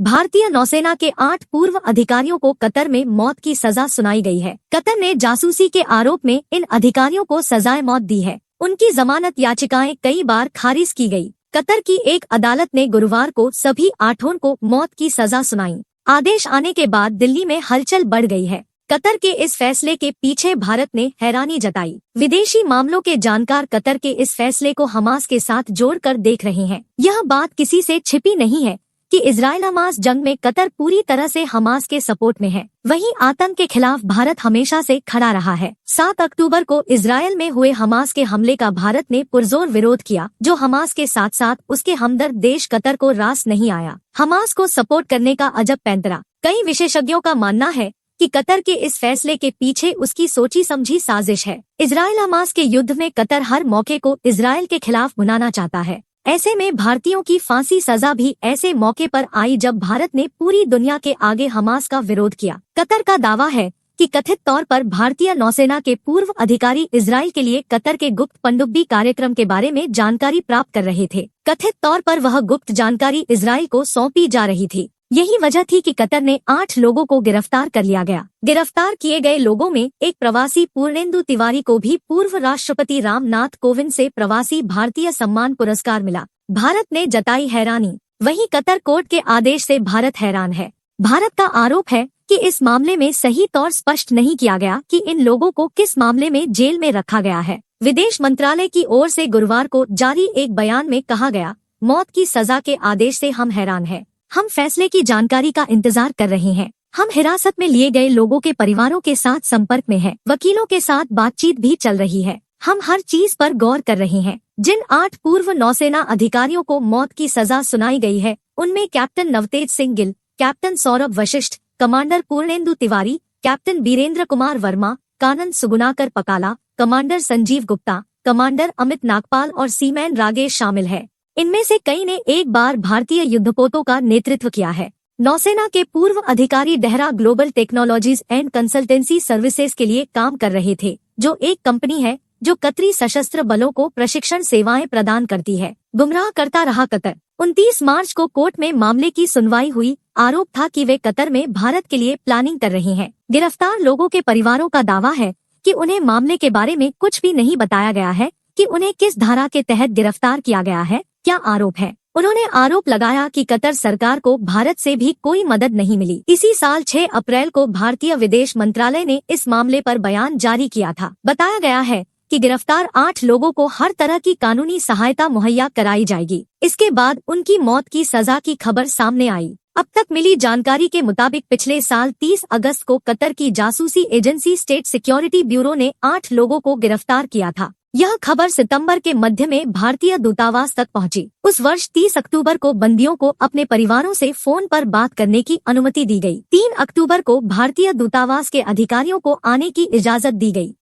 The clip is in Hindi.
भारतीय नौसेना के 8 पूर्व अधिकारियों को कतर में मौत की सजा सुनाई गई है। कतर ने जासूसी के आरोप में इन अधिकारियों को सजाए मौत दी है। उनकी जमानत याचिकाएं कई बार खारिज की गई। कतर की एक अदालत ने गुरुवार को सभी 8 को मौत की सजा सुनाई। आदेश आने के बाद दिल्ली में हलचल बढ़ गई है। कतर के इस फैसले के पीछे भारत ने हैरानी जताई। विदेशी मामलों के जानकार कतर के इस फैसले को हमास के साथ जोड़कर देख रहे हैं। यह बात किसी से छिपी नहीं है कि इजराइल हमास जंग में कतर पूरी तरह से हमास के सपोर्ट में है। वहीं आतंक के खिलाफ भारत हमेशा से खड़ा रहा है। 7 अक्टूबर को इजराइल में हुए हमास के हमले का भारत ने पुरजोर विरोध किया, जो हमास के साथ साथ उसके हमदर्द देश कतर को रास नहीं आया। हमास को सपोर्ट करने का अजब पैंतरा। कई विशेषज्ञों का मानना है कि कतर के इस फैसले के पीछे उसकी सोची समझी साजिश है। इजराइल हमास के युद्ध में कतर हर मौके को इजराइल के खिलाफ भुनाना चाहता है। ऐसे में भारतीयों की फांसी सजा भी ऐसे मौके पर आई जब भारत ने पूरी दुनिया के आगे हमास का विरोध किया। कतर का दावा है कि कथित तौर पर भारतीय नौसेना के पूर्व अधिकारी इजराइल के लिए कतर के गुप्त पनडुब्बी कार्यक्रम के बारे में जानकारी प्राप्त कर रहे थे। कथित तौर पर वह गुप्त जानकारी इजराइल को सौंपी जा रही थी। यही वजह थी कि कतर ने 8 लोगों को गिरफ्तार कर लिया गया। गिरफ्तार किए गए लोगों में एक प्रवासी पूर्णेंदु तिवारी को भी पूर्व राष्ट्रपति रामनाथ कोविंद से प्रवासी भारतीय सम्मान पुरस्कार मिला। भारत ने जताई हैरानी। वहीं कतर कोर्ट के आदेश से भारत हैरान है। भारत का आरोप है कि इस मामले में सही तौर स्पष्ट नहीं किया गया कि इन लोगों को किस मामले में जेल में रखा गया है। विदेश मंत्रालय की ओर से गुरुवार को जारी एक बयान में कहा गया, मौत की सजा के आदेश से हम हैरान हैं। हम फैसले की जानकारी का इंतजार कर रहे हैं। हम हिरासत में लिए गए लोगों के परिवारों के साथ संपर्क में हैं। वकीलों के साथ बातचीत भी चल रही है। हम हर चीज पर गौर कर रहे हैं। जिन 8 पूर्व नौसेना अधिकारियों को मौत की सजा सुनाई गई है, उनमें captain Navtej Singh Gill, captain Saurabh Vashisht, commander Purnendu Tiwari, captain Birendra Kumar Verma, कानन सुगुनाकर पकाला, कमांडर संजीव गुप्ता, कमांडर अमित नागपाल और सीमैन रागेश शामिल है। इनमें से कई ने एक बार भारतीय युद्धपोतों का नेतृत्व किया है। नौसेना के पूर्व अधिकारी Dehra global technologies and consultancy services के लिए काम कर रहे थे, जो एक कंपनी है जो कतरी सशस्त्र बलों को प्रशिक्षण सेवाएं प्रदान करती है। गुमराह करता रहा कतर। 29 मार्च को कोर्ट में मामले की सुनवाई हुई। आरोप था कि वे कतर में भारत के लिए प्लानिंग कर रहे हैं। गिरफ्तार लोगों के परिवारों का दावा है कि उन्हें मामले के बारे में कुछ भी नहीं बताया गया है कि उन्हें किस धारा के तहत गिरफ्तार किया गया है, क्या आरोप है। उन्होंने आरोप लगाया कि कतर सरकार को भारत से भी कोई मदद नहीं मिली। इसी साल 6 अप्रैल को भारतीय विदेश मंत्रालय ने इस मामले पर बयान जारी किया था। बताया गया है कि गिरफ्तार 8 लोगों को हर तरह की कानूनी सहायता मुहैया कराई जाएगी। इसके बाद उनकी मौत की सजा की खबर सामने आई। अब तक मिली जानकारी के मुताबिक पिछले साल 30 अगस्त को कतर की जासूसी एजेंसी स्टेट सिक्योरिटी ब्यूरो ने 8 लोगों को गिरफ्तार किया था। यह खबर सितंबर के मध्य में भारतीय दूतावास तक पहुंची। उस वर्ष 30 अक्टूबर को बंदियों को अपने परिवारों से फोन पर बात करने की अनुमति दी गई। 3 अक्टूबर को भारतीय दूतावास के अधिकारियों को आने की इजाजत दी गई।